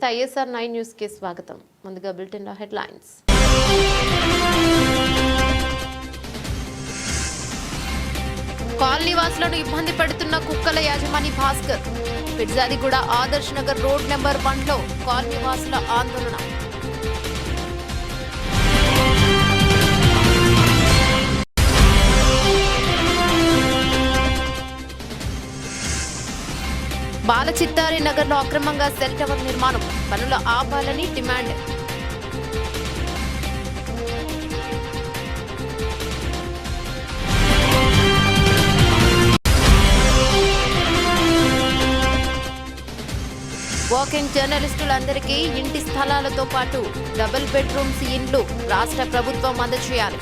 నమస్తే ISR9 news కి స్వాగతం. ముందుగా బులెటిన్ లో హెడ్లైన్స్. కాలనీ వాసులను ఇబ్బంది పెడుతున్న కుక్కల యాజమాని భాస్కర్. పిర్జాదిగూడ ఆదర్శ్ నగర్ రోడ్ నెంబర్ 1 లో కాలనీ వాసుల ఆందోళన. బాలచిత్తారి నగర్ లో అక్రమంగా సెల్ టవర్ నిర్మాణం, పనుల ఆపాలని డిమాండ్. వాకింగ్ జర్నలిస్టులందరికీ ఇంటి స్థలాలతో పాటు డబుల్ బెడ్రూమ్స్ ఇండ్లు రాష్ట్ర ప్రభుత్వం అందజేయాలి.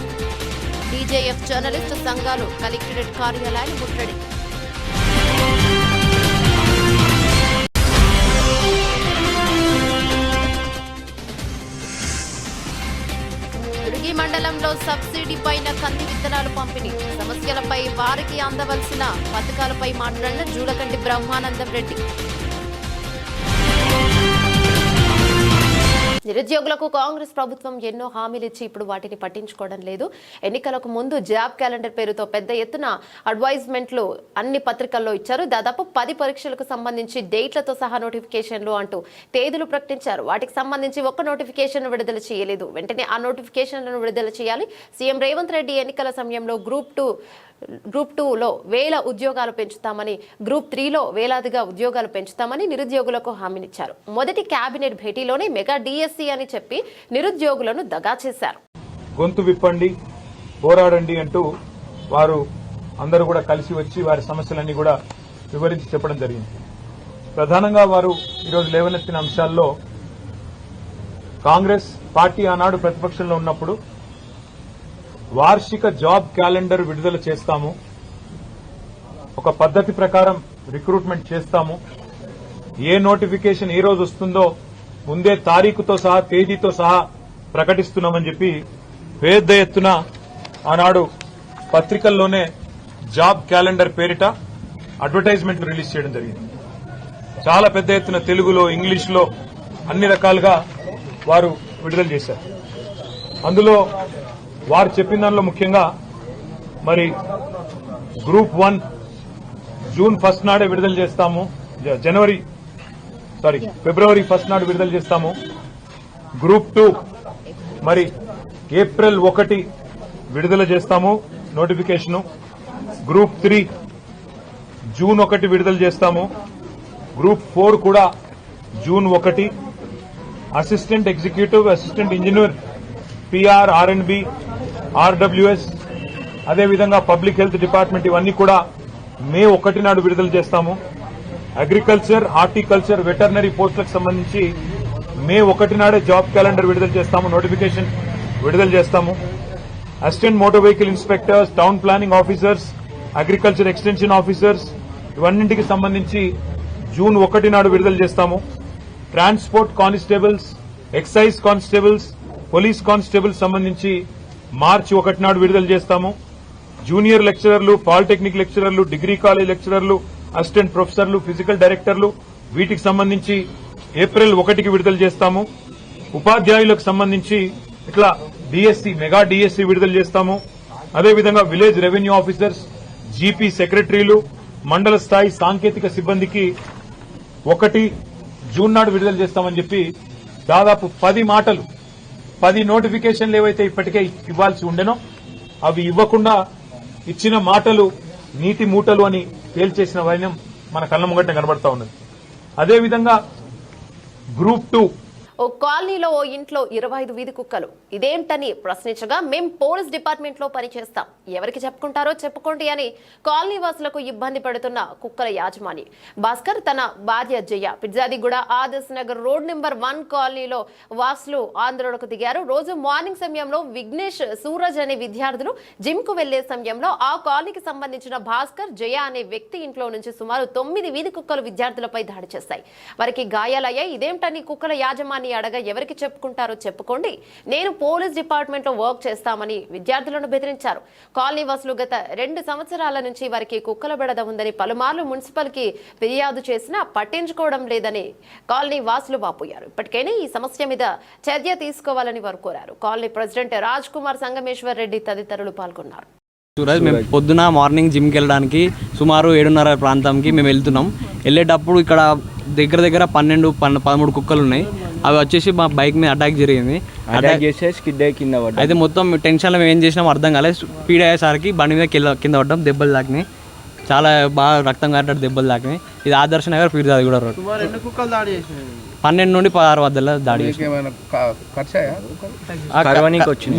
DJF జర్నలిస్టు సంఘాలు కలెక్టరేట్ కార్యాలయాన్ని ముట్టడి. మండలంలో సబ్సిడీ పైన కంది విత్తనాలు పంపిణీ, సమస్యలపై వారికి అందవలసిన పథకాలపై మాట్లాడిన జూలకంటి బ్రహ్మానందం రెడ్డి. నిరుద్యోగులకు కాంగ్రెస్ ప్రభుత్వం ఎన్నో హామీలు ఇచ్చి ఇప్పుడు వాటిని పట్టించుకోవడం లేదు. ఎన్నికలకు ముందు జాబ్ క్యాలెండర్ పేరుతో పెద్ద ఎత్తున అడ్వైజ్మెంట్లు అన్ని పత్రికల్లో ఇచ్చారు. దాదాపు 10 పరీక్షలకు సంబంధించి డేట్లతో సహా నోటిఫికేషన్లు అంటూ తేదీలు ప్రకటించారు. వాటికి సంబంధించి ఒక్క నోటిఫికేషన్ విడుదల చేయలేదు. వెంటనే ఆ నోటిఫికేషన్లను విడుదల చేయాలి. సీఎం రేవంత్ రెడ్డి ఎన్నికల సమయంలో గ్రూప్ 2లో 1000 ఉద్యోగాలు పెంచుతామని, గ్రూప్ 3లో వేలాదిగా ఉద్యోగాలు పెంచుతామని నిరుద్యోగులకు హామీనిచ్చారు. మొదటి కేబినెట్ భేటీలోనే మెగా DSC అని చెప్పి నిరుద్యోగులను దగా చేశారు. గొంతు విప్పండి, పోరాడండి అంటూ వారు అందరూ కూడా కలిసి వచ్చి వారి సమస్యలన్నీ కూడా వివరించి చెప్పడం జరిగింది. ప్రధానంగా వారు ఈరోజు లేవనెత్తిన అంశాల్లో కాంగ్రెస్ పార్టీ ఆనాడు ప్రతిపక్షంలో ఉన్నప్పుడు వార్షిక జాబ్ క్యాలెండర్ విడుదల చేస్తాము, ఒక పద్ధతి ప్రకారం రిక్రూట్మెంట్ చేస్తాము, ఏ నోటిఫికేషన్ ఏ రోజు వస్తుందో ముందే తారీఖుతో సహా తేదీతో సహా ప్రకటిస్తున్నామని చెప్పి పెద్ద ఎత్తున ఆనాడు పత్రికల్లోనే జాబ్ క్యాలెండర్ పేరిట అడ్వర్టైజ్మెంట్ రిలీజ్ చేయడం జరిగింది. చాలా పెద్ద ఎత్తున తెలుగులో, ఇంగ్లీష్లో అన్ని రకాలుగా వారు విడుదల చేశారు. అందులో వారు చెప్పిన దానిలో ముఖ్యంగా మరి గ్రూప్ 1 జూన్ 1 నాడే విడుదల చేస్తాము, ఫిబ్రవరి 1 నాడు విడుదల చేస్తాము. గ్రూప్ 2 మరి ఏప్రిల్ 1 విడుదల చేస్తాము నోటిఫికేషన్. గ్రూప్ 3 జూన్ 1 విడుదల చేస్తాము. గ్రూప్ 4 కూడా June 1. Assistant executive, assistant engineer, PR, R&B, RWS, అదేవిధంగా పబ్లిక్ హెల్త్ డిపార్ట్మెంట్ ఇవన్నీ కూడా మే 1 నాడు విడుదల చేస్తాము. అగ్రికల్చర్, హార్టికల్చర్, వెటర్నరీ పోస్టులకు సంబంధించి మే 1 నాడే జాబ్ క్యాలెండర్ విడుదల చేస్తాము, నోటిఫికేషన్ విడుదల చేస్తాము. Assistant motor vehicle inspectors, town planning officers, agriculture extension officers ఇవన్నింటికి సంబంధించి జూన్ 1 నాడు విడుదల చేస్తాము. Transport constables, excise constables, police constable సంబంధించి మార్చి 1 నాడు విడుదల చేస్తాము. జూనియర్ లెక్చరర్లు, పాలిటెక్నిక్ లెక్చరర్లు, డిగ్రీ కాలేజ్ లెక్చరర్లు, అసిస్టెంట్ ప్రొఫెసర్లు, ఫిజికల్ డైరెక్టర్లు వీటికి సంబంధించి ఏప్రిల్ 1కి విడుదల చేస్తాము. ఉపాధ్యాయులకు సంబంధించి ఇట్లా DSC, మెగా DSC విడుదల చేస్తాము. అదేవిధంగా విలేజ్ రెవెన్యూ ఆఫీసర్స్, GP సెక్రటరీలు, మండల స్థాయి సాంకేతిక సిబ్బందికి 1 జూన్ నాడు విడుదల చేస్తామని చెప్పి దాదాపు 10 నోటిఫికేషన్లు ఏవైతే ఇప్పటికే ఇవ్వాల్సి ఉండెనో అవి ఇవ్వకుండా ఇచ్చిన మాటలు నీతి మూటలు అని తేల్చేసిన వైనం మన కళ్ళ ముంగట కనబడతా ఉన్నది. అదేవిధంగా గ్రూప్ 2 ఓ కాలనీలో ఓ ఇంట్లో 25 వీధి కుక్కలు. ఇదేంటని ప్రశ్నించగా మేం పోలీస్ డిపార్ట్మెంట్ లో పనిచేస్తాం, ఎవరికి చెప్పుకుంటారో చెప్పుకోండి అని కాలనీ వాసులకు ఇబ్బంది పెడుతున్న కుక్కల యాజమాని భాస్కర్ తన భార్య జయ పిర్జాదిగూడ ఆదర్శ్ నగర్ రోడ్ నెంబర్ 1 కాలనీలో వాసులు ఆందోళనకు దిగారు. రోజు మార్నింగ్ సమయంలో విఘ్నేష్, సూరజ్ అనే విద్యార్థులు జిమ్ కు వెళ్లే సమయంలో ఆ కాలనీకి సంబంధించిన భాస్కర్, జయ అనే వ్యక్తి ఇంట్లో నుంచి సుమారు 9 వీధి కుక్కలు విద్యార్థులపై దాడి చేశాయి. వారికి గాయాలయ్యాయి. ఇదేంటని కుక్కల యాజమాని అని అడగ ఎవరికి చెప్పుకుంటారో చెప్పుకోండి, నేను పోలీస్ డిపార్ట్మెంట్లో వర్క్ చేస్తామని విద్యార్థులను బెదిరించారు. కాలనీ వాసులు గత 2 సంవత్సరాల నుంచి వారికి కుక్కల బెడద ఉందని పలుమార్లు మున్సిపల్కి ఫిర్యాదు చేసినా పట్టించుకోవడం లేదని కాలనీ వాసులు వాపోయారు. ఇప్పటికైనా ఈ సమస్య మీద చర్య తీసుకోవాలని వారు కోరారు. కాలనీ ప్రెసిడెంట్ రాజ్ కుమార్ సంగమేశ్వర్ రెడ్డి తదితరులు పాల్గొన్నారు. సూరజ్, మేము పొద్దున మార్నింగ్ జిమ్కి వెళ్ళడానికి సుమారు 7:30 ప్రాంతంకి మేము వెళ్తున్నాం. వెళ్ళేటప్పుడు ఇక్కడ దగ్గర దగ్గర 12-13 కుక్కలు ఉన్నాయి. అవి వచ్చేసి మా బైక్ మీద అటాక్ జరిగింది. అటాక్ చేస్తే స్కిడ్ అయ్యి కింద పడ్డాం. అయితే మొత్తం టెన్షన్లో మేము ఏం చేసినాం అర్థం కాలేదు. స్పీడ్ అయ్యేసరికి బండి మీద కింద పడ్డాం. దెబ్బలు తాకినాయి, చాలా బాగా రక్తం కారినట్టు దెబ్బలు తాకినాయి. ఇది ఆదర్శ నగర్ పీర్జాది కూడా రోడ్. 12 నుండి 16 మధ్యలో దాడి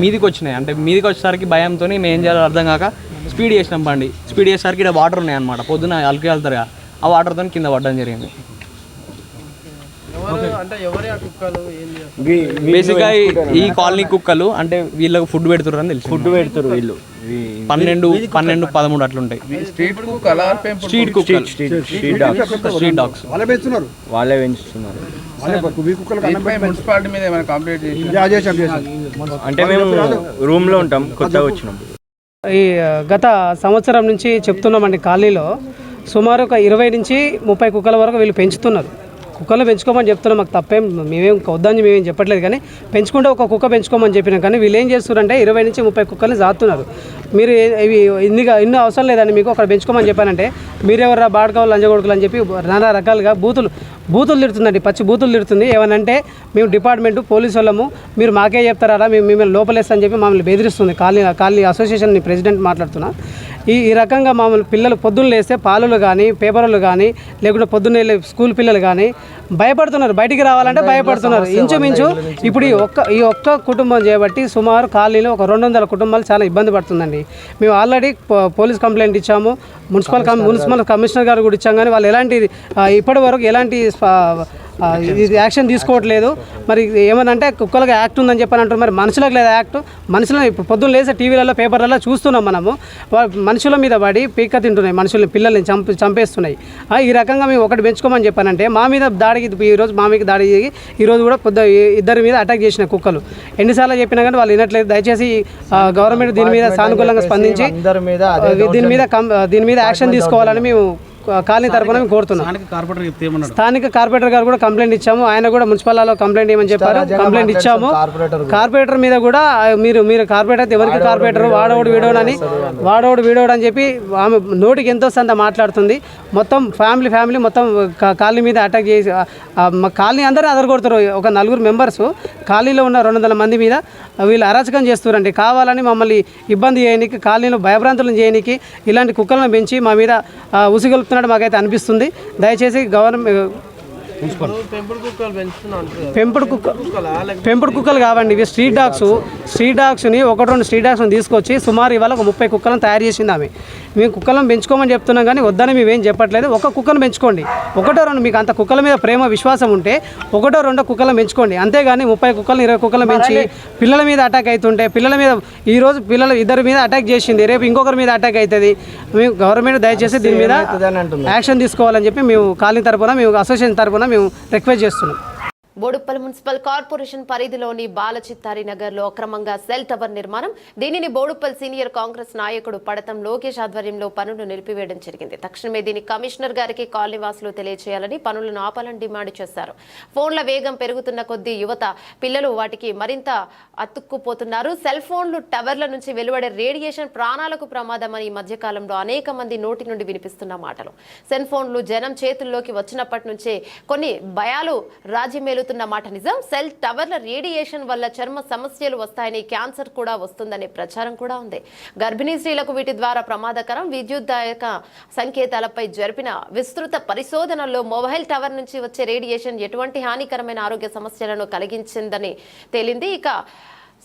మీదికి వచ్చినాయి. అంటే మీదికి వచ్చేసరికి భయంతో మేము ఏం చేయాలో అర్థం కాక స్పీడ్ చేసినాం. బండి స్పీడ్ చేసేసరికి ఇక్కడ వాటర్ ఉన్నాయి అనమాట. పొద్దున అలికి వెళ్తారుగా, ఆ వాటర్తో కింద పడడం జరిగింది. బేసిక్గా ఈ కాలనీ కుక్కలు అంటే వీళ్ళకి ఫుడ్ పెడుతున్నారు అని తెలుసు. ఫుడ్ పెడుతురు వీళ్ళు 12-13 అట్లుంటాయి. స్ట్రీట్ కుక్కలు, స్ట్రీట్ డాగ్స్ వాళ్ళే పెంచుతున్నారు. మున్సిపాలిటీ మీద ఏమైనా కంప్లైంట్ అంటే మేము రూమ్లో ఉంటాం, కొత్తగా వచ్చినాం. ఈ గత సంవత్సరం నుంచి చెప్తున్నామండి, కాలనీలో సుమారు ఒక 20 నుంచి 30 కుక్కల వరకు వీళ్ళు పెంచుతున్నారు. కుక్కలు పెంచుకోమని చెప్తున్నాం, మాకు తప్పేం, మేమేం వద్దని మేమేం చెప్పట్లేదు. కానీ పెంచుకుంటే ఒక కుక్క పెంచుకోమని చెప్పినాం. కానీ వీళ్ళు ఏం చేస్తున్నారంటే 20 నుంచి 30 కుక్కల్ని సాతున్నారు. మీరు ఇవి ఇన్ని అవసరం లేదండి మీకు అక్కడ పెంచుకోమని చెప్పానంటే మీరెవరా బాడకావాలి లంజగొడుకులు అని చెప్పి నానా రకాలుగా బూతులు తిడుతుందండి, పచ్చి బూతులు తిడుతుంది. ఏమనంటే మేము డిపార్ట్మెంటు పోలీసు వాళ్ళము, మీరు మాకే చెప్తారా, మేము మిమ్మల్ని లోపలేస్తామని చెప్పి మమ్మల్ని బెదిరిస్తుంది. కాలనీ అసోసియేషన్ ప్రెసిడెంట్ మాట్లాడుతున్నా. ఈ రకంగా మమ్మల్ని పిల్లలు పొద్దున్న లేస్తే పాలలు కానీ పేపర్లు కానీ లేకుంటే పొద్దున్నే స్కూల్ పిల్లలు కానీ భయపడుతున్నారు, బయటికి రావాలంటే భయపడుతున్నారు. ఇంచుమించు ఇప్పుడు ఈ ఒక్క కుటుంబం చేయబట్టి సుమారు కాలనీలో ఒక 200 కుటుంబాలు చాలా ఇబ్బంది పడుతుందండి. మేము ఆల్రెడీ పోలీస్ కంప్లైంట్ ఇచ్చాము, మున్సిపల్ కమిషనర్ గారు కూడా ఇచ్చాం. కానీ వాళ్ళు ఇప్పటి వరకు ఎలాంటి ఇది యాక్షన్ తీసుకోవట్లేదు. మరి ఏమనంటే కుక్కలకు యాక్ట్ ఉందని చెప్పని అంటారు, మరి మనుషులకు లేదా యాక్ట్? మనుషులను ఇప్పుడు పొద్దున్న లేసే టీవీలలో పేపర్లలో చూస్తున్నాం మనము, మనుషుల మీద పడి పీక్క తింటున్నాయి, మనుషుల్ని పిల్లల్ని చంపేస్తున్నాయి. ఈ రకంగా మేము ఒకటి పెంచుకోమని చెప్పానంటే మా మీద దాడికి ఈరోజు మా మీద దాడి చేసి ఈరోజు కూడా ఇద్దరి మీద అటాక్ చేసిన కుక్కలు. ఎన్నిసార్లు చెప్పినా కానీ వాళ్ళు వినట్లేదు. దయచేసి గవర్నమెంట్ దీని మీద సానుకూలంగా స్పందించి దీని మీద యాక్షన్ తీసుకోవాలని మేము కాలనీ తరఫున మేము కోరుతున్నాం. స్థానిక కార్పొరేటర్ గారు కూడా కంప్లైంట్ ఇచ్చాము. ఆయన కూడా మున్సిపల్లో కంప్లైంట్ ఇవ్వమని చెప్పారు, కంప్లైంట్ ఇచ్చాము. కార్పొరేటర్ మీద కూడా మీరు కార్పొరేటర్ అయితే ఎవరికి కార్పొరేటర్ వాడోడు వీడోడు అని చెప్పి ఆమె నోటికి ఎంతో సంత మాట్లాడుతుంది. మొత్తం ఫ్యామిలీ మొత్తం కాలనీ మీద అటాక్ చేసి కాలనీ అందరూ అదరగొడతారు. ఒక 4 మెంబర్స్ కాలనీలో ఉన్న 200 మంది మీద వీళ్ళు అరాచకం చేస్తారండి. కావాలని మమ్మల్ని ఇబ్బంది చేయడానికి, కాలనీలో భయభ్రాంతులను చేయడానికి ఇలాంటి కుక్కలను పెంచి మా మీద ఉసిగొలుపుతున్నాడు మాకైతే అనిపిస్తుంది. దయచేసి పెంపుడు కుక్కలు కావండి ఇవి, స్ట్రీట్ డాగ్స్ని 1-2 స్ట్రీట్ డాగ్స్ని తీసుకొచ్చి సుమారు ఇవాళ ఒక 30 కుక్కలను తయారు చేసింది ఆమె. మేము కుక్కలను పెంచుకోమని చెప్తున్నాం కానీ వద్దని మేమేం చెప్పట్లేదు. ఒక కుక్కను పెంచుకోండి, 1-2 మీకు అంత కుక్కల మీద ప్రేమ విశ్వాసం ఉంటే 1-2 కుక్కలను పెంచుకోండి. అంతేగాని 30 కుక్కలను 20 కుక్కలను పెంచి పిల్లల మీద అటాక్ అవుతుంటే పిల్లల మీద ఈరోజు ఇద్దరి మీద అటాక్ చేసింది, రేపు ఇంకొకరి మీద అటాక్ అవుతుంది. మేము గవర్నమెంట్ దయచేసి దీని మీద యాక్షన్ తీసుకోవాలని చెప్పి మేము కాలనీ తరఫున మేము అసోసియేషన్ తరఫున మేము రిక్వెస్ట్ చేస్తున్నాం. బోడుప్పల్ మున్సిపల్ కార్పొరేషన్ పరిధిలోని బాలచిత్తారి నగర్లో అక్రమంగా సెల్ టవర్ నిర్మాణం. దీనిని బోడుప్పల్ సీనియర్ కాంగ్రెస్ నాయకుడు పడతం లోకేష్ ఆధ్వర్యంలో పనులు నిలిపివేయడం జరిగింది. తక్షణమే దీన్ని కమిషనర్ గారికి కాలనీవాసులు తెలియజేయాలని, పనులను ఆపాలని డిమాండ్ చేశారు. ఫోన్ల వేగం పెరుగుతున్న కొద్దీ యువత పిల్లలు వాటికి మరింత అతుక్కుపోతున్నారు. సెల్ ఫోన్లు టవర్ల నుంచి వెలువడే రేడియేషన్ ప్రాణాలకు ప్రమాదమని ఈ మధ్యకాలంలో అనేక మంది నోటి నుండి వినిపిస్తున్న మాటలు. సెల్ ఫోన్లు జనం చేతుల్లోకి వచ్చినప్పటి నుంచే కొన్ని భయాలు రాజ్యమేలుతున్న మాట నిజం. సెల్ టవర్ల రేడియేషన్ వల్ల చర్మ సమస్యలు వస్తాయని, క్యాన్సర్ కూడా వస్తుందనే ప్రచారం కూడా ఉంది. గర్భిణీ స్త్రీలకు వీటి ద్వారా ప్రమాదకరం. విద్యుద్దాయక సంకేతాలపై జరిపిన విస్తృత పరిశోధనల్లో మొబైల్ టవర్ నుంచి వచ్చే రేడియేషన్ ఎటువంటి హానికరమైన ఆరోగ్య సమస్యలను కలిగించిందని తేలింది. ఇక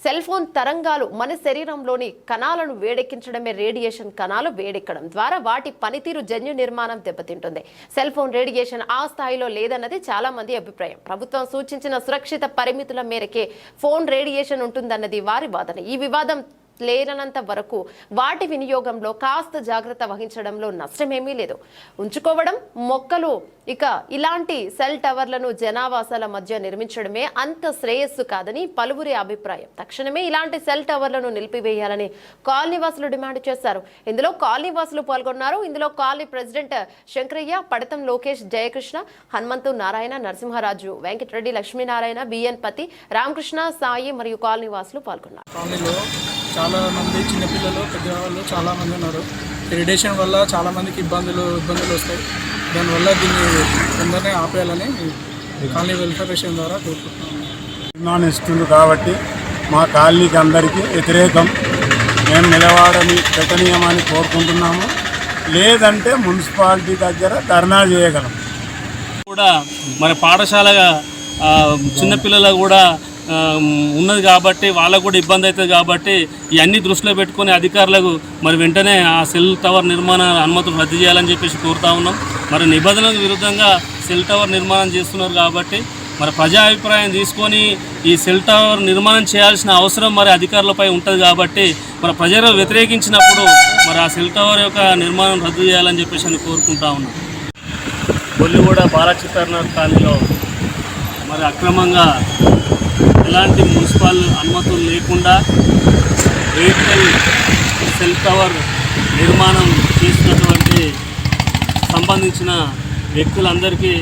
సెల్ ఫోన్ తరంగాలు మన శరీరంలోని కణాలను వేడెక్కించడమే. రేడియేషన్ కణాలు వేడెక్కడం ద్వారా వాటి పనితీరు జన్యు నిర్మాణం దెబ్బతింటుంది. సెల్ ఫోన్ రేడియేషన్ ఆ స్థాయిలో లేదన్నది చాలా మంది అభిప్రాయం. ప్రభుత్వం సూచించిన సురక్షిత పరిమితుల మేరకే ఫోన్ రేడియేషన్ ఉంటుందన్నది వారి వాదన. ఈ వివాదం లేరనంత వరకు వాటి వినియోగంలో కాస్త జాగ్రత్త వహించడంలో నష్టమేమీ లేదు. ఉంచుకోవడం మొక్కలు ఇక ఇలాంటి సెల్ టవర్లను జనావాసాల మధ్య నిర్మించడమే అంత శ్రేయస్సు కాదని పలువురి అభిప్రాయం. తక్షణమే ఇలాంటి సెల్ టవర్లను నిలిపివేయాలని కాలనీవాసులు డిమాండ్ చేశారు. ఇందులో కాలనీవాసులు పాల్గొన్నారు. ఇందులో colony president Shankaraiah, Padatham Lokesh, Jayakrishna, Hanumanthu, Narayana, Narasimharaju, Venkatareddy, Lakshminarayana, BN Pathi, Ramakrishna, Sai మరియు కాలనీవాసులు పాల్గొన్నారు. కాలనీలో చాలా మంది చిన్నపిల్లలు, పెద్దవాళ్ళు చాలా మంది ఉన్నారు. రేడియేషన్ వల్ల చాలా మందికి ఇబ్బందులు వస్తాయి. దానివల్ల దీన్ని తొందరనే ఆపేయాలని కాలనీ వెల్ఫేర్ విషయం ద్వారా కోరుకుంటున్నాను. నిర్మాణం ఇస్తుంది కాబట్టి మా కాలనీకి అందరికీ వ్యతిరేకం. మేము నిలవాడని పెట్టనీయమని కోరుకుంటున్నాము. లేదంటే మున్సిపాలిటీ దగ్గర ధర్నా చేయగలం. కూడా మరి పాఠశాలగా చిన్నపిల్లలకు కూడా ఉన్నది కాబట్టి వాళ్ళకు కూడా ఇబ్బంది అవుతుంది కాబట్టి ఇవన్నీ దృష్టిలో పెట్టుకొని అధికారులకు మరి వెంటనే ఆ సెల్ టవర్ నిర్మాణ అనుమతులు రద్దు చేయాలని చెప్పేసి కోరుతా ఉన్నాం. మరి నిబంధనలకు విరుద్ధంగా సెల్ టవర్ నిర్మాణం చేస్తున్నారు కాబట్టి మరి ప్రజా అభిప్రాయం తీసుకొని ఈ సెల్ టవర్ నిర్మాణం చేయాల్సిన అవసరం మరి అధికారులపై ఉంటుంది కాబట్టి మరి ప్రజలు వ్యతిరేకించినప్పుడు మరి ఆ సెల్ టవర్ యొక్క నిర్మాణం రద్దు చేయాలని చెప్పేసి అని కోరుకుంటా ఉన్నాం. బొల్లిగూడ బాలచిత్రనాథ్ కాలనీలో మరి అక్రమంగా ఎలాంటి మున్సిపల్ అనుమతులు లేకుండా ఎయిర్టెల్ సెల్ టవర్ నిర్మాణం చేసినటువంటి సంబంధించిన వ్యక్తులందరికీ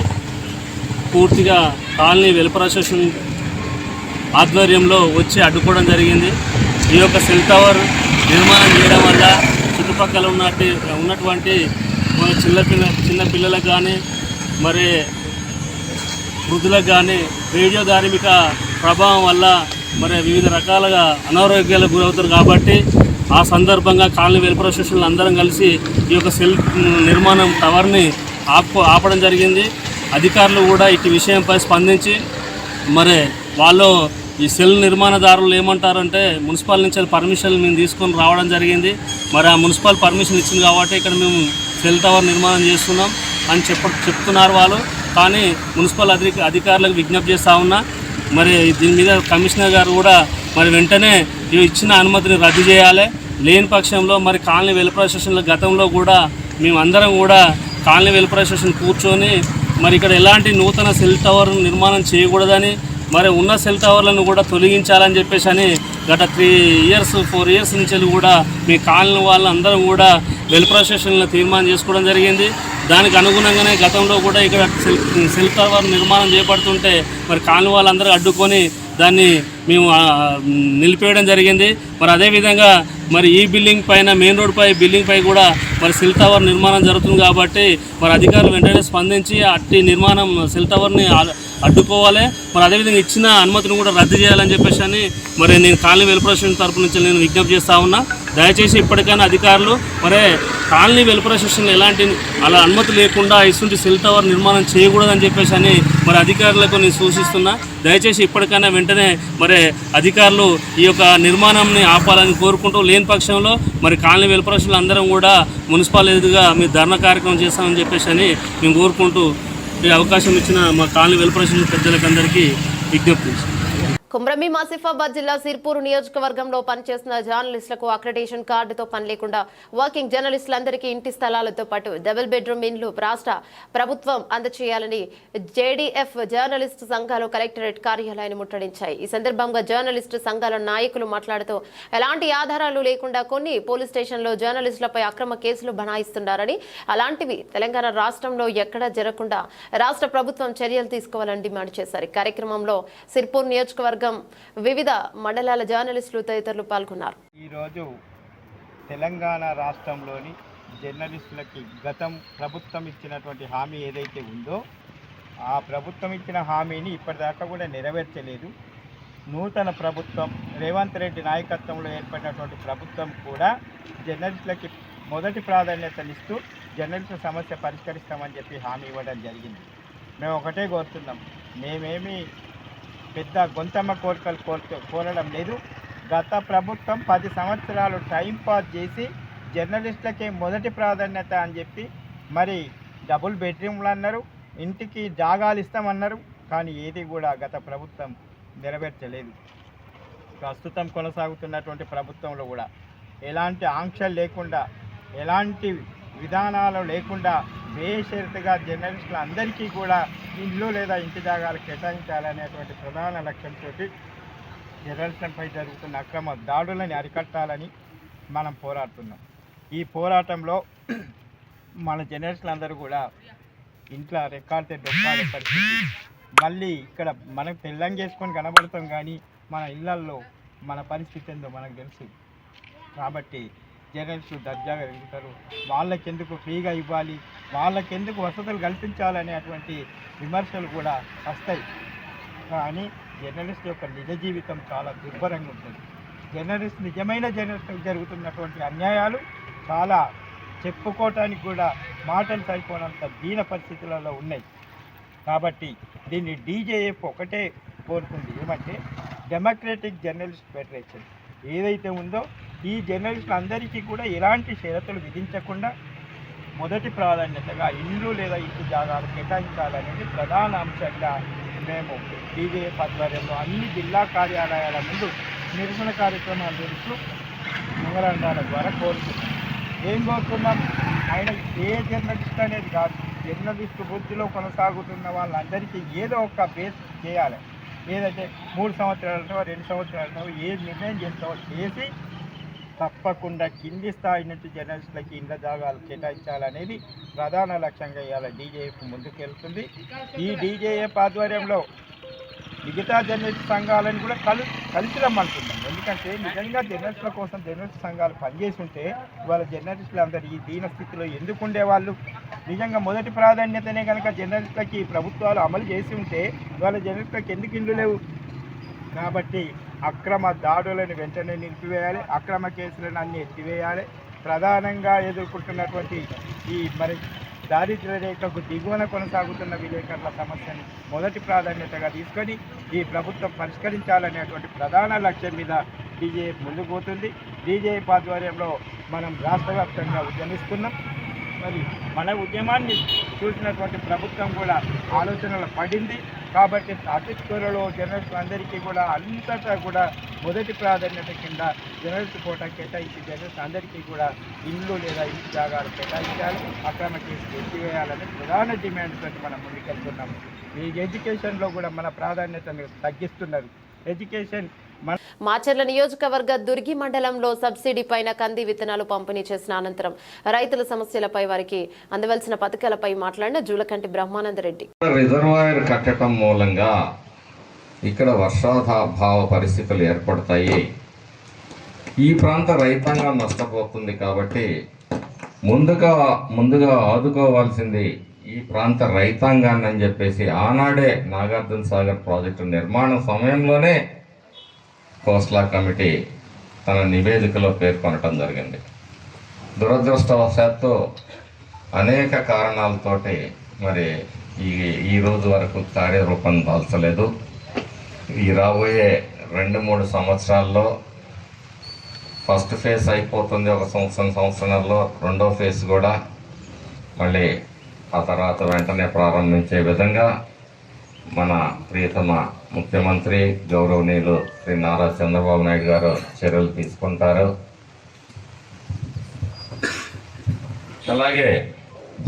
పూర్తిగా కాలనీ వెల్ఫేర్ అసోసియేషన్ ఆధ్వర్యంలో వచ్చి అడ్డుకోవడం జరిగింది. ఈ యొక్క సెల్ టవర్ నిర్మాణం చేయడం వల్ల చుట్టుపక్కల ఉన్నటువంటి మన చిన్న పిల్లలకు కానీ మరి వృద్ధులకు కానీ రేడియో ధార్మిక ప్రభావం వల్ల మరి వివిధ రకాలుగా అనారోగ్యాలకు గురవుతారు కాబట్టి ఆ సందర్భంగా కాలనీ వెల్ఫేర్ అసోసియేషన్లు అందరం కలిసి ఈ యొక్క సెల్ నిర్మాణం టవర్ని ఆపడం జరిగింది. అధికారులు కూడా ఇటు విషయంపై స్పందించి మరి వాళ్ళు ఈ సెల్ నిర్మాణదారులు ఏమంటారంటే మున్సిపల్ నుంచి పర్మిషన్ మేము తీసుకొని రావడం జరిగింది. మరి ఆ మున్సిపల్ పర్మిషన్ ఇచ్చింది కాబట్టి ఇక్కడ మేము సెల్ టవర్ నిర్మాణం చేస్తున్నాం అని చెప్తున్నారు వాళ్ళు. కానీ మున్సిపల్ అధికారులకు విజ్ఞప్తి చేస్తూ ఉన్నా మరి దీని మీద కమిషనర్ గారు కూడా మరి వెంటనే ఇచ్చిన అనుమతిని రద్దు చేయాలి. లేని పక్షంలో మరి కాలనీ వెల్ఫేర్ అసోసియేషన్ల గతంలో కూడా మేమందరం కూడా కాలనీ వెల్ఫేర్ అసోసియేషన్ కూర్చొని మరి ఇక్కడ ఎలాంటి నూతన సెల్ టవర్ నిర్మాణం చేయకూడదని మరి ఉన్న సెల్ టవర్లను కూడా తొలగించాలని చెప్పేసి అని గత 4 ఇయర్స్ నుంచి కూడా మీ కాలనీ వాళ్ళందరం కూడా వెల్ఫేర్ అసోసియేషన్లో తీర్మానం చేసుకోవడం జరిగింది. దానికి అనుగుణంగానే గతంలో కూడా ఇక్కడ సెల్ టవర్ నిర్మాణం చేపడుతుంటే మరి కాలనీ వాళ్ళందరూ అడ్డుకొని దాన్ని మేము నిలిపేయడం జరిగింది. మరి అదేవిధంగా మరి ఈ బిల్డింగ్ పైన మెయిన్ రోడ్ పై బిల్డింగ్ పై కూడా మరి సెల్ టవర్ నిర్మాణం జరుగుతుంది కాబట్టి మరి అధికారులు వెంటనే స్పందించి అట్టి నిర్మాణం సెల్ టవర్ని అడ్డుకోవాలి. మరి అదేవిధంగా ఇచ్చిన అనుమతిని కూడా రద్దు చేయాలని చెప్పేసి అని మరి నేను కాలనీ వెల్ఫేర్ అసోసియేషన్ తరపు నుంచి నేను విజ్ఞప్తి చేస్తూ ఉన్నా. దయచేసి ఇప్పటికైనా అధికారులు మరి కాలనీ వెల్ఫేర్ అసోసియేషన్ ఎలాంటి అలా అనుమతి లేకుండా ఇటువంటి సెల్ టవర్ నిర్మాణం చేయకూడదని చెప్పేసి అని మరి అధికారులకు నేను సూచిస్తున్నా. దయచేసి ఇప్పటికైనా వెంటనే మరి అధికారులు ఈ యొక్క నిర్మాణాన్ని ఆపాలని కోరుకుంటూ లేని పక్షంలో మరి కాలనీ వెల్ఫేర్ అసోసియేషన్ అందరం కూడా మున్సిపల్ ఎదురుగా మీ ధర్నా కార్యక్రమం చేస్తామని చెప్పేసి అని మేము కోరుకుంటూ ఈ అవకాశం ఇచ్చిన మా కాలనీ వెల్ఫేర్ అసోసియేషన్ పెద్దలకు అందరికీ విజ్ఞప్తి. కుమ్రమీం ఆసిఫాబాద్ జిల్లా సిర్పూర్ నియోజకవర్గంలో పనిచేస్తున్న జర్నలిస్టులకు అక్రిడేషన్ కార్డుతో పని లేకుండా వర్కింగ్ జర్నలిస్టులందరికీ ఇంటి స్థలాలతో పాటు డబుల్ బెడ్రూమ్ ఇండ్లు రాష్ట్ర ప్రభుత్వం అందజేయాలని జేడీఎఫ్ జర్నలిస్టు సంఘాలు కలెక్టరేట్ కార్యాలయాన్ని ముట్టడించాయి. ఈ సందర్భంగా జర్నలిస్టు సంఘాల నాయకులు మాట్లాడుతూ ఎలాంటి ఆధారాలు లేకుండా కొన్ని పోలీస్ స్టేషన్లో జర్నలిస్టులపై అక్రమ కేసులు బనాయిస్తున్నారని, అలాంటివి తెలంగాణ రాష్ట్రంలో ఎక్కడా జరగకుండా రాష్ట్ర ప్రభుత్వం చర్యలు తీసుకోవాలని డిమాండ్ చేశారు. ఈ కార్యక్రమంలో సిర్పూర్ నియోజకవర్గం వివిధ మండలాల జర్నలిస్టులు తదితరులు పాల్గొన్నారు. ఈరోజు తెలంగాణ రాష్ట్రంలోని జర్నలిస్టులకి గతం ప్రభుత్వం ఇచ్చినటువంటి హామీ ఏదైతే ఉందో ఆ ప్రభుత్వం ఇచ్చిన హామీని ఇప్పటిదాకా కూడా నెరవేర్చలేదు. నూతన ప్రభుత్వం రేవంత్ రెడ్డి నాయకత్వంలో ఏర్పడినటువంటి ప్రభుత్వం కూడా జర్నలిస్టులకి మొదటి ప్రాధాన్యతనిస్తూ జర్నలిస్టుల సమస్య పరిష్కరిస్తామని చెప్పి హామీ ఇవ్వడం జరిగింది. మేము ఒకటే కోరుతున్నాం, మేమేమి పెద్ద గొంతమ్మ కోరికలు కోరడం లేదు. గత ప్రభుత్వం 10 సంవత్సరాలు టైం పాస్ చేసి జర్నలిస్టులకే మొదటి ప్రాధాన్యత అని చెప్పి మరి డబుల్ బెడ్రూమ్లు అన్నారు, ఇంటికి జాగాలు ఇస్తామన్నారు. కానీ ఏది కూడా గత ప్రభుత్వం నెరవేర్చలేదు. ప్రస్తుతం కొనసాగుతున్నటువంటి ప్రభుత్వంలో కూడా ఎలాంటి ఆంక్షలు లేకుండా, ఎలాంటి విధానాలు లేకుండా బేషరతుగా జర్నలిస్టులు అందరికీ కూడా ఇల్లు లేదా ఇంటి జాగాలు కేటాయించాలనేటువంటి ప్రధాన లక్ష్యంతో జర్నలిస్టులపై జరుగుతున్న అక్రమ దాడులని అరికట్టాలని మనం పోరాడుతున్నాం. ఈ పోరాటంలో మన జర్నలిస్టులందరూ కూడా ఇంట్లో రెక్కాడితే డొక్కాడే పరిస్థితి. మళ్ళీ ఇక్కడ మనం తెల్లం చేసుకొని కనబడతాం, కానీ మన ఇళ్లల్లో మన పరిస్థితి ఏందో మనకు తెలుసు. కాబట్టి జర్నలిస్టులు దర్జాగా ఎదుగుతారు, వాళ్ళకెందుకు ఫ్రీగా ఇవ్వాలి, వాళ్ళకెందుకు వసతులు కల్పించాలనేటువంటి విమర్శలు కూడా వస్తాయి. కానీ జర్నలిస్ట్ యొక్క నిజ జీవితం చాలా దుర్భరంగా ఉంటుంది. నిజమైన జర్నలిస్టులకు జరుగుతున్నటువంటి అన్యాయాలు చాలా చెప్పుకోవటానికి కూడా మాటలు సరిపోనంత దీన పరిస్థితులలో ఉన్నాయి. కాబట్టి దీన్ని డీజేఎఫ్ ఒకటే కోరుతుంది, ఏమంటే డెమోక్రటిక్ జర్నలిస్ట్ ఫెడరేషన్ ఏదైతే ఉందో ఈ జర్నలిస్టులందరికీ కూడా ఎలాంటి షరతులు విధించకుండా మొదటి ప్రాధాన్యతగా ఇల్లు లేదా ఇంటి జాగాలు కేటాయించాలనేది ప్రధాన అంశంగా మేము డీజేఎఫ్ ఆధ్వర్యంలో అన్ని జిల్లా కార్యాలయాల ముందు నిరసన కార్యక్రమాలు జరుపుతూ మెమరాండాల ద్వారా కోరుతున్నాం. ఏం కోరుతున్నాం? ఆయన ఏ జర్నలిస్ట్ అనేది కాదు, జర్నలిస్టు వృత్తిలో కొనసాగుతున్న వాళ్ళందరికీ ఏదో ఒక బేస్ చేయాలి. ఏదంటే 3 సంవత్సరాలతో 2 సంవత్సరాలతో ఏ నిర్ణయం చేస్తావో చేసి తప్పకుండా కింది స్థాయి నుంచి జర్నలిస్టులకి ఇండ్ల జాగాలు కేటాయించాలనేది ప్రధాన లక్ష్యంగా ఇవాళ డీజేఎఫ్ ముందుకెళ్తుంది. ఈ డీజేఎఫ్ ఆధ్వర్యంలో మిగతా జర్నలిస్ట్ సంఘాలను కూడా కలిసి రమ్మంటున్నాం. ఎందుకంటే నిజంగా జర్నలిస్టుల కోసం జర్నలిస్ట్ సంఘాలు పనిచేసి ఉంటే ఇవాళ జర్నలిస్టులు అందరూ ఈ దీన స్థితిలో ఎందుకు ఉండేవాళ్ళు? నిజంగా మొదటి ప్రాధాన్యతనే కనుక జర్నలిస్టులకి ప్రభుత్వాలు అమలు చేసి ఉంటే ఇవాళ జర్నలిస్టులకు ఎందుకు ఇల్లు లేవు? కాబట్టి అక్రమ దాడులను వెంటనే నిలిపివేయాలి, అక్రమ కేసులను అన్ని ఎత్తివేయాలి. ప్రధానంగా ఎదుర్కొంటున్నటువంటి ఈ దారిద్ర్య రేఖకు దిగువన కొనసాగుతున్న విలేకరుల సమస్యని మొదటి ప్రాధాన్యతగా తీసుకొని ఈ ప్రభుత్వం పరిష్కరించాలనేటువంటి ప్రధాన లక్ష్యం మీద డీజేఎఫ్ ముందుకు పోతుంది. డీజేఎఫ్ ఆధ్వర్యంలో మనం రాష్ట్ర వ్యాప్తంగా ఉద్యమిస్తున్నాం. మరి మన ఉద్యమాన్ని చూసినటువంటి ప్రభుత్వం కూడా ఆలోచనలు పడింది. కాబట్టి అతి త్వరలో జర్నలిస్టు అందరికీ కూడా అంతటా కూడా మొదటి ప్రాధాన్యత కింద జర్నలిస్టు కోటా కేటాయించి జర్నలిస్టు అందరికీ కూడా ఇల్లు లేదా ఇంటి జాగాలు కేటాయించాలి, అక్రమ కేసులు ఎత్తివేయాలని ప్రధాన డిమాండ్తో మనం ముందుకెళ్తున్నాము. ఈ ఎడ్యుకేషన్లో కూడా మన ప్రాధాన్యతను తగ్గిస్తున్నారు. ఎడ్యుకేషన్ మాచర్ల నియోజకవర్గ దుర్గి మండలంలో సబ్సిడీ పైన కంది విత్తనాలు పంపిణీ చేసిన అనంతరం రైతుల సమస్యలపై వారికి అందవలసిన పథకాలపై మాట్లాడిన జూలకంటి బ్రహ్మానందరెడ్డి. రిజర్వాయర్ కట్టడం మూలంగా ఇక్కడ వర్షాభావ పరిస్థితులు ఏర్పడతాయి. ఈ ప్రాంత రైతాంగం నష్టపోతుంది. కాబట్టి ముందుగా ఆదుకోవాల్సింది ఈ ప్రాంత రైతాంగాన్ని అని చెప్పేసి ఆనాడే నాగార్జున సాగర్ ప్రాజెక్టు నిర్మాణ సమయంలోనే కోస్లా కమిటీ తన నివేదికలో పేర్కొనటం జరిగింది. దురదృష్టవశాత్తు అనేక కారణాలతోటి మరి ఈ రోజు వరకు కార్యరూపం దాల్చలేదు. ఈ రాబోయే 2-3 సంవత్సరాల్లో ఫస్ట్ ఫేజ్ అయిపోతుంది. ఒక సంవత్సరంలో రెండో ఫేజ్ కూడా మళ్ళీ ఆ తర్వాత వెంటనే ప్రారంభించే విధంగా మన ప్రియతమ ముఖ్యమంత్రి గౌరవనీయులు శ్రీ నారా చంద్రబాబు నాయుడు గారు చర్యలు తీసుకుంటారు. అలాగే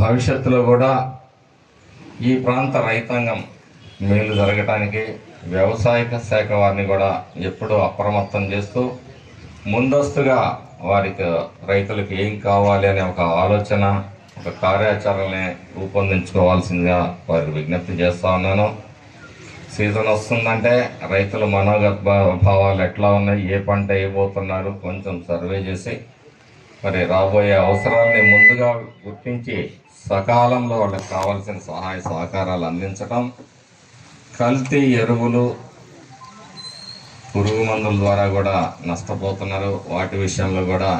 భవిష్యత్తులో కూడా ఈ ప్రాంత రైతాంగం మేలు జరగటానికి వ్యవసాయ శాఖ వారిని కూడా ఎప్పుడూ అప్రమత్తం చేస్తూ ముందస్తుగా వారికి రైతులకు ఏం కావాలి అనే ఒక ఆలోచన, ఒక కార్యాచరణని రూపొందించుకోవాల్సిందిగా వారికి విజ్ఞప్తి చేస్తూ ఉన్నాను. సీజన్ వస్తుందంటే రైతుల మనోభావాలు ఎట్లా ఉన్నాయి, ఏ పంట వేయబోతున్నారు కొంచెం సర్వే చేసి మరి రాబోయే అవసరాలని ముందుగా గుర్తించి సకాలంలో వాళ్ళకి కావాల్సిన సహాయ సహకారాలు అందించడం, కల్తీ ఎరువులు పురుగు మందుల ద్వారా కూడా నష్టపోతున్నారు. వాటి విషయంలో కూడా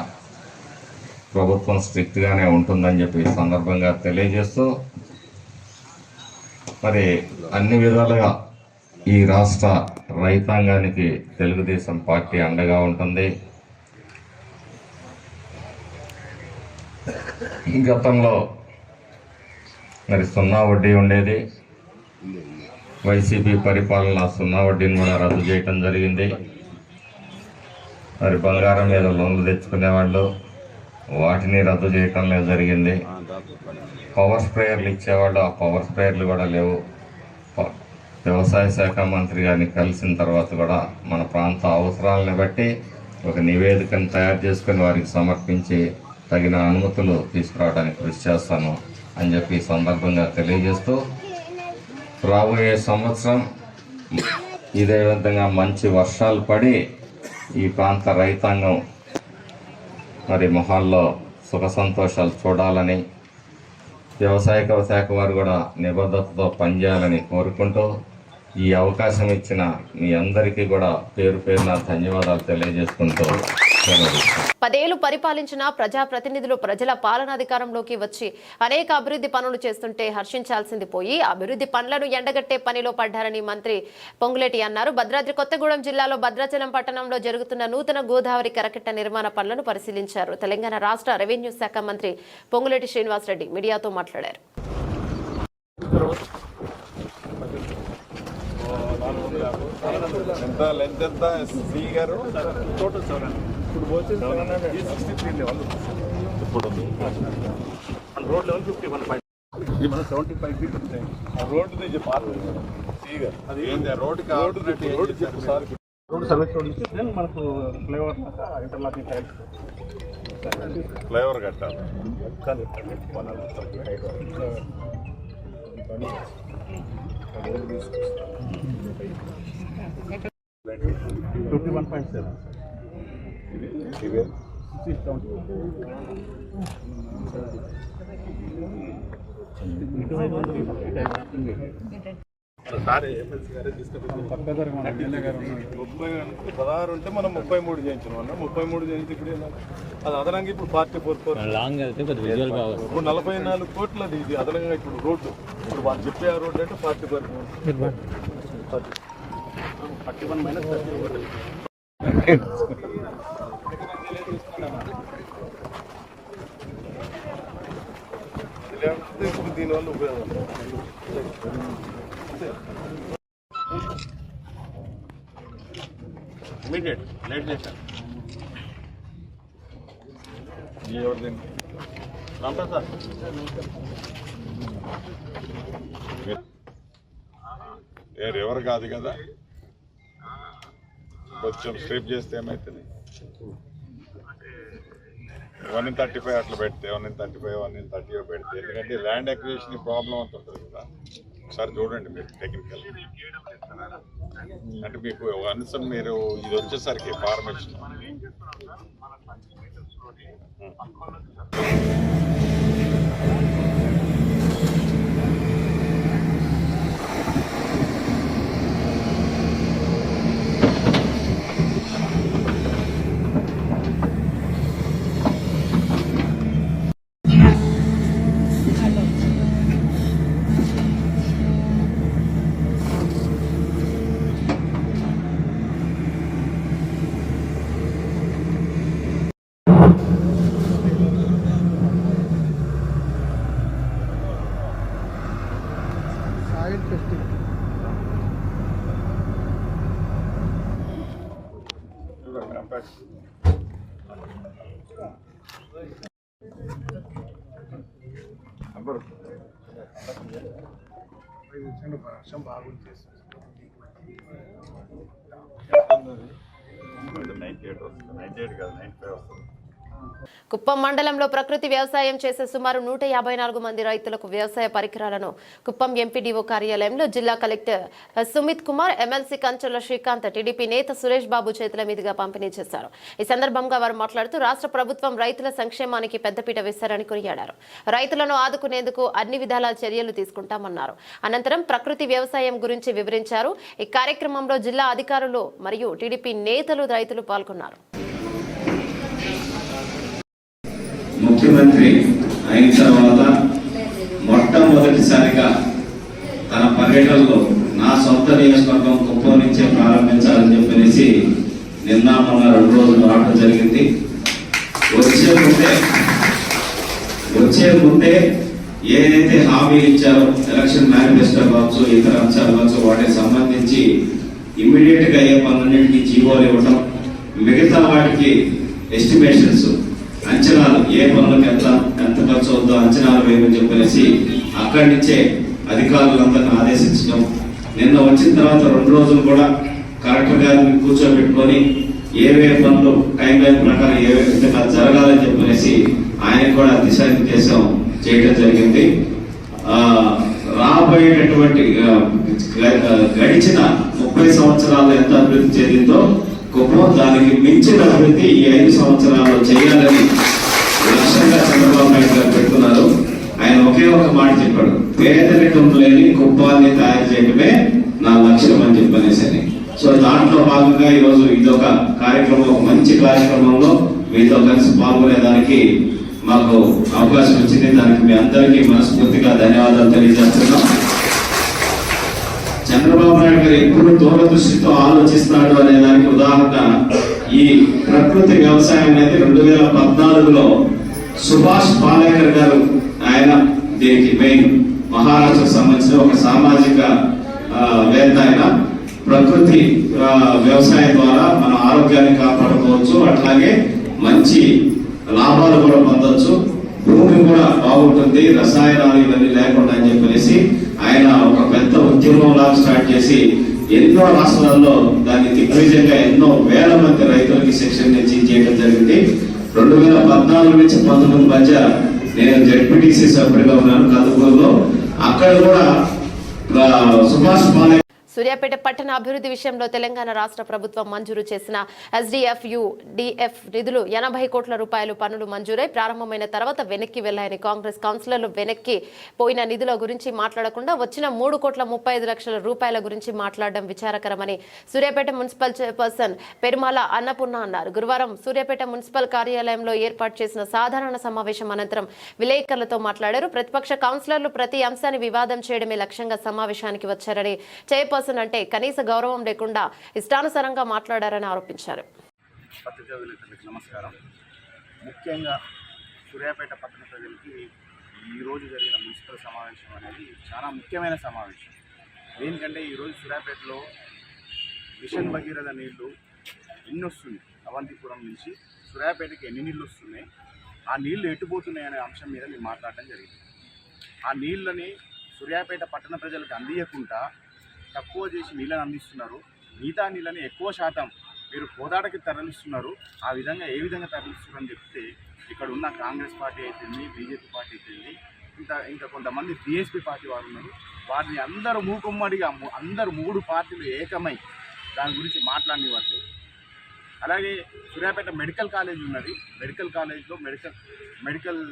ప్రభుత్వం స్ట్రిక్ట్గానే ఉంటుందని చెప్పి ఈ సందర్భంగా తెలియజేస్తూ మరి అన్ని విధాలుగా ఈ రాష్ట్ర రైతాంగానికి తెలుగుదేశం పార్టీ అండగా ఉంటుంది. గతంలో మరి 0 వడ్డీ ఉండేది. వైసీపీ పరిపాలన 0 వడ్డీని కూడా రద్దు చేయటం జరిగింది. మరి బంగారం మీద లోన్లు తెచ్చుకునేవాళ్ళు వాటిని రద్దు చేయటంలో జరిగింది. పవర్ స్ప్రేయర్లు ఇచ్చేవాళ్ళు, ఆ పవర్ స్ప్రేయర్లు కూడా లేవు. వ్యవసాయ శాఖ మంత్రి గారిని కలిసిన తర్వాత కూడా మన ప్రాంత అవసరాలను బట్టి ఒక నివేదికను తయారు చేసుకుని వారికి సమర్పించి తగిన అనుమతులు తీసుకురావడానికి కృషి చేస్తాను అని చెప్పి ఈ సందర్భంగా తెలియజేస్తూ, రాబోయే సంవత్సరం ఇదే విధంగా మంచి వర్షాలు పడి ఈ ప్రాంత రైతాంగం మరి మొహాల్లో సుఖ సంతోషాలు చూడాలని, వ్యవసాయ శాఖ వారు కూడా నిబద్ధతతో పనిచేయాలని కోరుకుంటూ, ఈ అవకాశం ఇచ్చిన మీ అందరికీ కూడా పేరు పేరున ధన్యవాదాలు తెలియజేసుకుంటూ 10 ఏళ్లు పరిపాలించిన ప్రజాప్రతినిధులు ప్రజల పాలనాధికారంలోకి వచ్చి అనేక అభివృద్ధి పనులు చేస్తుంటే హర్షించాల్సింది పోయి అభివృద్ధి పనులను ఎండగట్టే పనిలో పడ్డారని మంత్రి పొంగులేటి అన్నారు. భద్రాద్రి కొత్తగూడెం జిల్లాలో భద్రాచలం పట్టణంలో జరుగుతున్న నూతన గోదావరి కరకట్ట నిర్మాణ పనులను పరిశీలించారు. తెలంగాణ రాష్ట్ర రెవెన్యూ శాఖ మంత్రి పొంగులేటి శ్రీనివాసరెడ్డి మీడియాతో మాట్లాడారు. రోడ్ లెవెల్ 51 ఇది మన 75 ఫీట్ ఉంటాయి. ఆ రోడ్డు చెప్పాలి అది రోడ్డు చెప్పు సార్. రోడ్డు సర్వీస్ రోడ్ నుంచి దెన్ మనకు ఫ్లైఓవర్ ఇంటర్లాకింగ్ టైల్స్ ఫ్లైఓవర్ కట్టాలి. 51.7 16 ఉంటే మనం 33 చేయించాం అన్న. 33 చేయించి ఇప్పుడు అది అదనంగా ఇప్పుడు 44 ఇప్పుడు 44 కోట్లది ఇది అదనంగా ఇప్పుడు రోడ్డు. ఇప్పుడు వాళ్ళు చెప్పే ఆ రోడ్డు అంటే 41 మైనస్ 30 ఇప్పుడు దీనివల్ల ఉపయోగం ఇమీడియట్ లేట్ చేశాను. రాంప్రసాద్ ఎవరు కాదు కదా, కొంచెం స్ట్రిప్ చేస్తే ఏమవుతుంది 1/35 అట్లా పెడితే 1/35 1/30 పెడితే, ఎందుకంటే ల్యాండ్ అక్విజిషన్ ప్రాబ్లం అంత ఉంటుంది కదా. ఒకసారి చూడండి మీరు టెక్నికల్, అంటే మీకు వన్స్ మీరు ఇది వచ్చేసరికి ఫార్మేషన్ వర్షం బాగుంది. 98 వస్తుంది, 98 కాదు 95 వస్తుంది. కుప్పం మండలంలో ప్రకృతి వ్యవసాయం చేసే సుమారు 154 మంది రైతులకు వ్యవసాయ పరికరాలను కుప్పం ఎంపీడీఓ కార్యాలయంలో జిల్లా collector Sumit Kumar, MLC Kancharla Srikanth, TDP నేత సురేష్ బాబు చేతుల మీదుగా పంపిణీ చేశారు. ఈ సందర్భంగా వారు మాట్లాడుతూ రాష్ట్ర ప్రభుత్వం రైతుల సంక్షేమానికి పెద్దపీట వేశారని కొనియాడారు. రైతులను ఆదుకునేందుకు అన్ని విధాల చర్యలు తీసుకుంటామన్నారు. అనంతరం ప్రకృతి వ్యవసాయం గురించి వివరించారు. ఈ కార్యక్రమంలో జిల్లా అధికారులు మరియు టీడీపీ నేతలు, రైతులు పాల్గొన్నారు. ముఖ్యమంత్రి అయిన తర్వాత మొట్టమొదటిసారిగా తన పర్యటనలో నా సొంత నియోజకవర్గం కుప్పం నుంచే ప్రారంభించాలని చెప్పనేసి నిన్న మొన్న 2 రోజులు రావడం జరిగింది. వచ్చే ముందే ఏదైతే హామీలు ఇచ్చారో ఎలక్షన్ మేనిఫెస్టో కావచ్చు, ఇతర అంశాలు కావచ్చు, వాటికి సంబంధించి ఇమ్మీడియట్ గా అయ్యే పనులన్నింటినీ జీవోలు ఇవ్వడం, మిగతా వాటికి ఎస్టిమేషన్స్ అంచనాలు ఏ పనులకు ఎంత ఖర్చు అవుతుందో అంచనాలు వేయమని చెప్పేసి అక్కడి నుంచే అధికారులందరినీ ఆదేశించడం. నిన్న వచ్చిన తర్వాత 2 రోజులు కూడా కలెక్టర్ గారిని కూర్చోబెట్టుకొని ఏవే పనులు టైం లైన్ ప్రకారం ఏవైనా జరగాలని చెప్పేసి ఆయన కూడా దిశానిర్దేశం చేయడం జరిగింది. రాబోయేటటువంటి గడిచిన 30 సంవత్సరాల్లో ఎంత అభివృద్ధి చెందిందో కుప్పం దానికి మించిన అభివృద్ధి ఈ 5 సంవత్సరాల్లో చేయాలని లక్ష్యంగా చంద్రబాబు నాయుడు గారు పెట్టుకున్నారు. ఆయన ఒకే ఒక మాట చెప్పాడు, పేదరికం లేని కుప్పాన్ని తయారు చేయడమే నా లక్ష్యం అని చెప్పనేసి. సో దాంట్లో భాగంగా ఈరోజు ఇదొక కార్యక్రమం, మంచి కార్యక్రమంలో మీతో కలిసి పాల్గొనేదానికి మాకు అవకాశం వచ్చింది. దానికి మీ అందరికీ మనస్ఫూర్తిగా ధన్యవాదాలు తెలియజేస్తున్నాం. చంద్రబాబు నాయుడు గారు ఎప్పుడు దూరదృష్టితో ఆలోచిస్తాడు అనే దానికి ఉదాహరణ ఈ ప్రకృతి వ్యవసాయం అనేది 2014లో సుభాష్ పాలేకర్ గారు ఆయన దీనికి మెయిన్ మహారాష్ట్రకు సంబంధించిన ఒక సామాజిక వేత్త. ఆయన ప్రకృతి వ్యవసాయం ద్వారా మన ఆరోగ్యాన్ని కాపాడుకోవచ్చు, అట్లాగే మంచి లాభాలు కూడా పొందొచ్చు, భూమి కూడా బాగుంటుంది, రసాయనాలు ఇవన్నీ లేకుండా అని చెప్పేసి ఆయన ఒక పెద్ద ఉద్యమంలా స్టార్ట్ చేసి ఎన్నో రాష్ట్రాల్లో దాన్ని దిగ్విజయంగా ఎన్నో వేల మంది రైతులకి శిక్షణ చేయడం జరిగింది. 2014 నుంచి 19 మధ్య నేను జెడ్పీటీసీ సభ్యుడిగా ఉన్నాను కందుకూరులో. అక్కడ కూడా సుభాష్ పాలేకర్ సూర్యాపేట పట్టణ అభివృద్ధి విషయంలో తెలంగాణ రాష్ట్ర ప్రభుత్వం మంజూరు చేసిన SDF-UDF నిధులు 80 కోట్ల రూపాయలు పనులు మంజూరై ప్రారంభమైన తర్వాత వెనక్కి వెళ్లాయని కాంగ్రెస్ కౌన్సిలర్లు వెనక్కి పోయిన నిధుల గురించి మాట్లాడకుండా వచ్చిన 3,35 లక్షల రూపాయల గురించి మాట్లాడడం విచారకరమని సూర్యాపేట మున్సిపల్ చైర్పర్సన్ పెరుమాల అన్నపూర్ణ అన్నారు. గురువారం సూర్యాపేట మున్సిపల్ కార్యాలయంలో ఏర్పాటు చేసిన సాధారణ సమావేశం అనంతరం విలేకరులతో మాట్లాడారు. ప్రతిపక్ష కౌన్సిలర్లు ప్రతి అంశాన్ని వివాదం చేయడమే లక్ష్యంగా సమావేశానికి వచ్చారని, చైర్పర్సన్ అంటే కనీస గౌరవం లేకుండా ఇష్టానుసారంగా మాట్లాడారని ఆరోపించారు. నమస్కారం. ముఖ్యంగా సూర్యాపేట పట్టణ ప్రజలకి ఈరోజు జరిగిన మున్సిపల్ సమావేశం అనేది చాలా ముఖ్యమైన సమావేశం. దేనికంటే ఈరోజు సూర్యాపేటలో మిషన్ భగీరథ నీళ్లు ఎన్ని వస్తున్నాయి, అవంతిపురం నుంచి సూర్యాపేటకి ఎన్ని నీళ్ళు వస్తున్నాయి, ఆ నీళ్లు ఎట్టుపోతున్నాయి అనే అంశం మీద మేము మాట్లాడడం జరిగింది. ఆ నీళ్ళని సూర్యాపేట పట్టణ ప్రజలకు అందియకుండా తక్కువ చేసి నీళ్ళని అందిస్తున్నారు, మిగతా నీళ్ళని ఎక్కువ శాతం మీరు కోదాడకి తరలిస్తున్నారు. ఆ విధంగా ఏ విధంగా తరలిస్తున్నారు అని చెప్తే ఇక్కడ ఉన్న కాంగ్రెస్ పార్టీ అయితేంది, బీజేపీ పార్టీ అయితేంది, ఇంకా కొంతమంది బీఎస్పీ పార్టీ వారు ఉన్నారు. వారిని అందరూ మూకుమ్మడిగా అందరూ 3 పార్టీలు ఏకమై దాని గురించి మాట్లాడనివ్వట్లేదు. అలాగే సూర్యాపేట మెడికల్ కాలేజ్ ఉన్నది, మెడికల్ కాలేజ్లో మెడికల్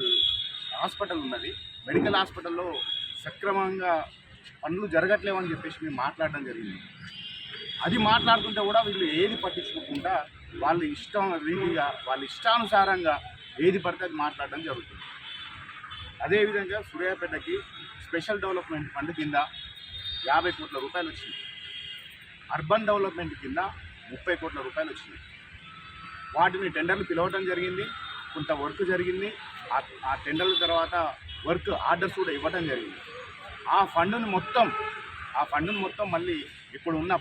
హాస్పిటల్ ఉన్నది. మెడికల్ హాస్పిటల్లో సక్రమంగా పనులు జరగట్లేవని చెప్పేసి మేము మాట్లాడడం జరిగింది. అది మాట్లాడుతుంటే కూడా వీళ్ళు ఏది పట్టించుకోకుండా వాళ్ళ ఇష్టం రీతిగా వాళ్ళ ఇష్టానుసారంగా ఏది పడితే అది మాట్లాడడం జరుగుతుంది. అదేవిధంగా సూర్యాపేటకి స్పెషల్ డెవలప్మెంట్ ఫండ్ కింద 50 కోట్ల రూపాయలు వచ్చినాయి, అర్బన్ డెవలప్మెంట్ కింద 30 కోట్ల రూపాయలు వచ్చినాయి. వాటిని టెండర్లు పిలవడం జరిగింది, కొంత వర్క్ జరిగింది. ఆ టెండర్ల తర్వాత వర్క్ ఆర్డర్స్ కూడా ఇవ్వడం జరిగింది. ఆ ఫండును మొత్తం మళ్ళీ ఇప్పుడు ఉన్న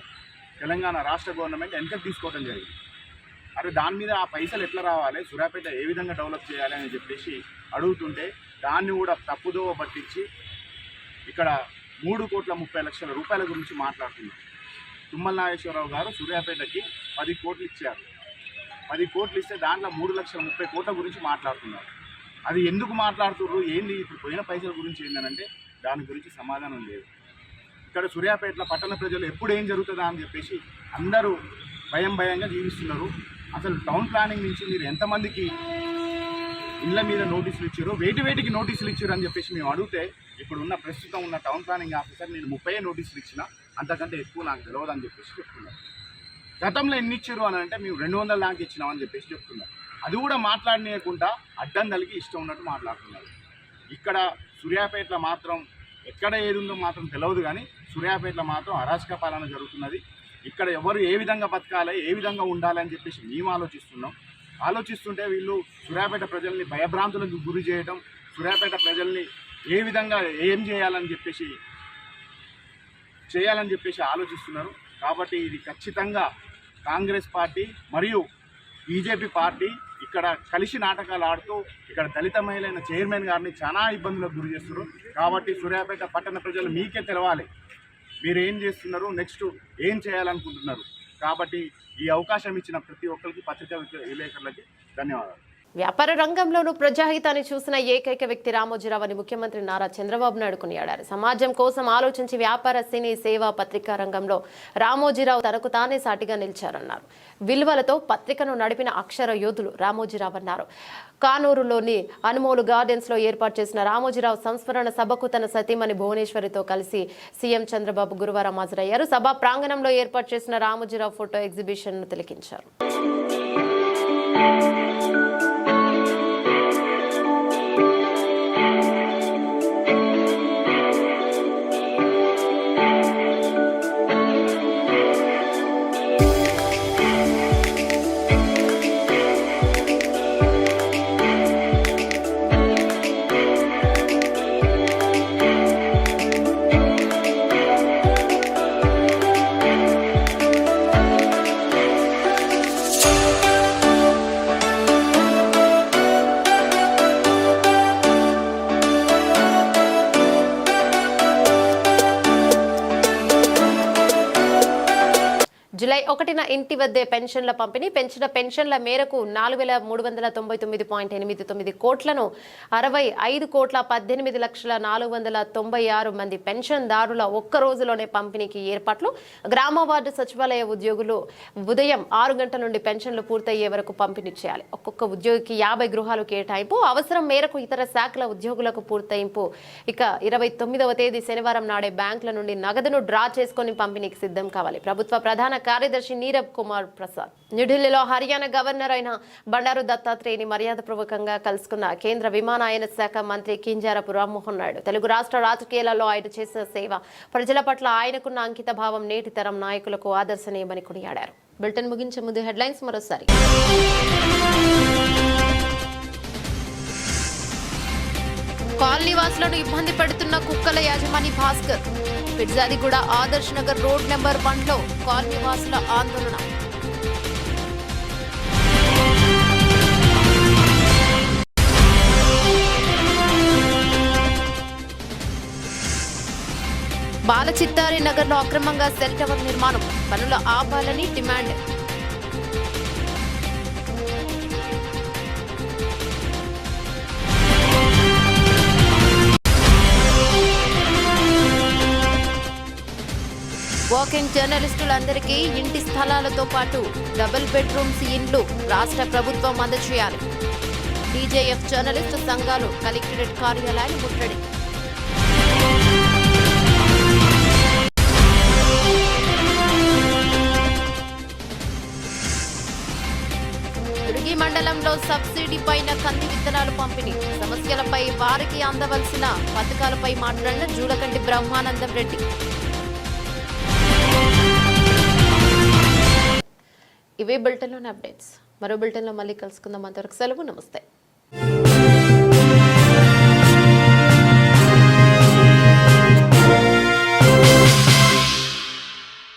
తెలంగాణ రాష్ట్ర గవర్నమెంట్ వెనక్కి తీసుకోవడం జరిగింది. అరే దాని మీద ఆ పైసలు ఎట్లా రావాలి, సూర్యాపేట ఏ విధంగా డెవలప్ చేయాలి అని చెప్పేసి అడుగుతుంటే దాన్ని కూడా తప్పుదోవ పట్టించి ఇక్కడ 3,30 లక్షల రూపాయల గురించి మాట్లాడుతున్నారు. తుమ్మల నాగేశ్వరరావు గారు సూర్యాపేటకి 10 కోట్లు ఇచ్చారు. 10 కోట్లు ఇస్తే దాంట్లో 3,30 కోట్ల గురించి మాట్లాడుతున్నారు. అది ఎందుకు మాట్లాడుతున్నారు, ఏంది ఇప్పుడు పోయిన పైసల గురించి ఏంటంటే దాని గురించి సమాధానం లేదు. ఇక్కడ సూర్యాపేటలో పట్టణ ప్రజలు ఎప్పుడు ఏం జరుగుతుందా అని చెప్పేసి అందరూ భయంగా జీవిస్తున్నారు. అసలు టౌన్ ప్లానింగ్ నుంచి మీరు ఎంతమందికి ఇళ్ళ మీద నోటీసులు ఇచ్చారు, వేటికి నోటీసులు ఇచ్చారు అని చెప్పేసి మేము అడిగితే ఇప్పుడు ఉన్న ప్రస్తుతం ఉన్న టౌన్ ప్లానింగ్ ఆఫీసర్ నేను 30 నోటీసులు ఇచ్చినా అంతకంటే ఎక్కువ నాకు తెలియదు అని చెప్పేసి చెప్తున్నారు. గతంలో ఎన్ని ఇచ్చారు అని అంటే మేము 200 దాకా ఇచ్చినామని చెప్పేసి చెప్తున్నారు. అది కూడా మాట్లాడనీయకుండా అడ్డం తలిగి ఇష్టం ఉన్నట్టు మాట్లాడుతున్నారు. ఇక్కడ సూర్యాపేటలో మాత్రం ఎక్కడ ఏది ఉందో మాత్రం తెలియదు, కానీ సూర్యాపేటలో మాత్రం అరాచక పాలన జరుగుతున్నది. ఇక్కడ ఎవరు ఏ విధంగా బతకాలి, ఏ విధంగా ఉండాలి అని చెప్పేసి మేము ఆలోచిస్తుంటే వీళ్ళు సూర్యాపేట ప్రజల్ని భయభ్రాంతులకు గురి చేయడం, సూర్యాపేట ప్రజల్ని ఏ విధంగా ఏం చేయాలని చెప్పేసి ఆలోచిస్తున్నారు. కాబట్టి ఇది ఖచ్చితంగా కాంగ్రెస్ పార్టీ మరియు బీజేపీ పార్టీ ఇక్కడ కలిసి నాటకాలు ఆడుతూ ఇక్కడ దళిత మహిళైన చైర్మన్ గారిని చాలా ఇబ్బందులకు గురి చేస్తున్నారు. కాబట్టి సూర్యాపేట పట్టణ ప్రజలు మీకే తెలవాలి, మీరు ఏం చేస్తున్నారు, నెక్స్ట్ ఏం చేయాలనుకుంటున్నారు. కాబట్టి ఈ అవకాశం ఇచ్చిన ప్రతి ఒక్కరికి, పత్రికా విలేకరులకి ధన్యవాదాలు. వ్యాపార రంగంలోనూ ప్రజాహితాన్ని చూసిన ఏకైక వ్యక్తి రామోజీరావు అని ముఖ్యమంత్రి నారా చంద్రబాబు నాయుడు కొనియాడారు. సమాజం కోసం ఆలోచించి వ్యాపార సినీ సేవా పత్రికా రంగంలో రామోజీరావు తనకు తానే సాటిగా నిలిచారన్నారు. విలువలతో పత్రికను నడిపిన అక్షర యోధులు రామోజీరావు అన్నారు. కానూరులోని అనుమోలు గార్డెన్స్ లో ఏర్పాటు చేసిన రామోజీరావు సంస్మరణ సభకు తన సతీమణి భువనేశ్వరితో కలిసి సీఎం చంద్రబాబు గురువారం హాజరయ్యారు. సభా ప్రాంగణంలో ఏర్పాటు చేసిన రామోజీరావు ఫోటో ఎగ్జిబిషన్ ను తిలకించారు. జూలై 1న ఇంటి వద్దే పెన్షన్ల పంపిణీ. పెంచిన పెన్షన్ల మేరకు 4,399.89 కోట్లను 65,18,496 మంది పెన్షన్దారుల ఒక్క రోజులోనే పంపిణీకి ఏర్పాట్లు. గ్రామ వార్డు సచివాలయ ఉద్యోగులు ఉదయం 6 గంటల నుండి పెన్షన్లు పూర్తయ్యే వరకు పంపిణీ చేయాలి. ఒక్కొక్క ఉద్యోగికి 50 గృహాలు కేటాయింపు. అవసరం మేరకు ఇతర శాఖల ఉద్యోగులకు పూర్తయింపు. ఇక 29వ తేదీ శనివారం నాడే బ్యాంకుల నుండి నగదును డ్రా చేసుకుని పంపిణీకి సిద్ధం కావాలి. ప్రభుత్వ ప్రధాన కార్యదర్శి నీరబ్ కుమార్ ప్రసాద్ న్యూఢిల్లీలో హర్యానా గవర్నర్ అయిన బండారు దత్తాత్రేయని మర్యాదపూర్వకంగా కలుసుకున్న కేంద్ర విమానయాన శాఖ మంత్రి కింజారపు రామ్మోహన్ నాయుడు. తెలుగు రాష్ట్ర రాజకీయాలలో ఆయన చేసిన సేవ, ప్రజల పట్ల ఆయనకున్న అంకిత భావం నేటి తరం నాయకులకు ఆదర్శనీయమని కొనియాడారు. బులెటిన్ ముగించే ముందు హెడ్లైన్స్ మరోసారి. కాలనీవాసులను ఇబ్బంది పెడుతున్న కుక్కల యాజమాని భాస్కర్. పిర్జాదిగూడ ఆదర్శ్ నగర్ రోడ్ నెంబర్ 1లో కాలనీవాసుల ఆందోళన. బాలచిత్తారి నగర్లో అక్రమంగా సెల్ టవర్ నిర్మాణం, పనుల ఆపాలని డిమాండ్. వాకింగ్ జర్నలిస్టులందరికీ ఇంటి స్థలాలతో పాటు డబుల్ బెడ్రూమ్స్ ఇండ్లు రాష్ట్ర ప్రభుత్వం అందజేయాలి. టీజేఎఫ్ జర్నలిస్టు సంఘాలు కలెక్టరేట్ కార్యాలయాన్ని ముట్టడి. దుర్గి మండలంలో సబ్సిడీ పైన కంది విత్తనాలు పంపిణీ. సమస్యలపై వారికి అందవలసిన పథకాలపై మాట్లాడిన జూలకంటి బ్రహ్మానందం రెడ్డి. ఇవే బులెటిన్లోని అప్డేట్స్. మరో బులెటిన్లో మళ్ళీ కలుసుకుందాం. అంతవరకు సెలవు. నమస్తే.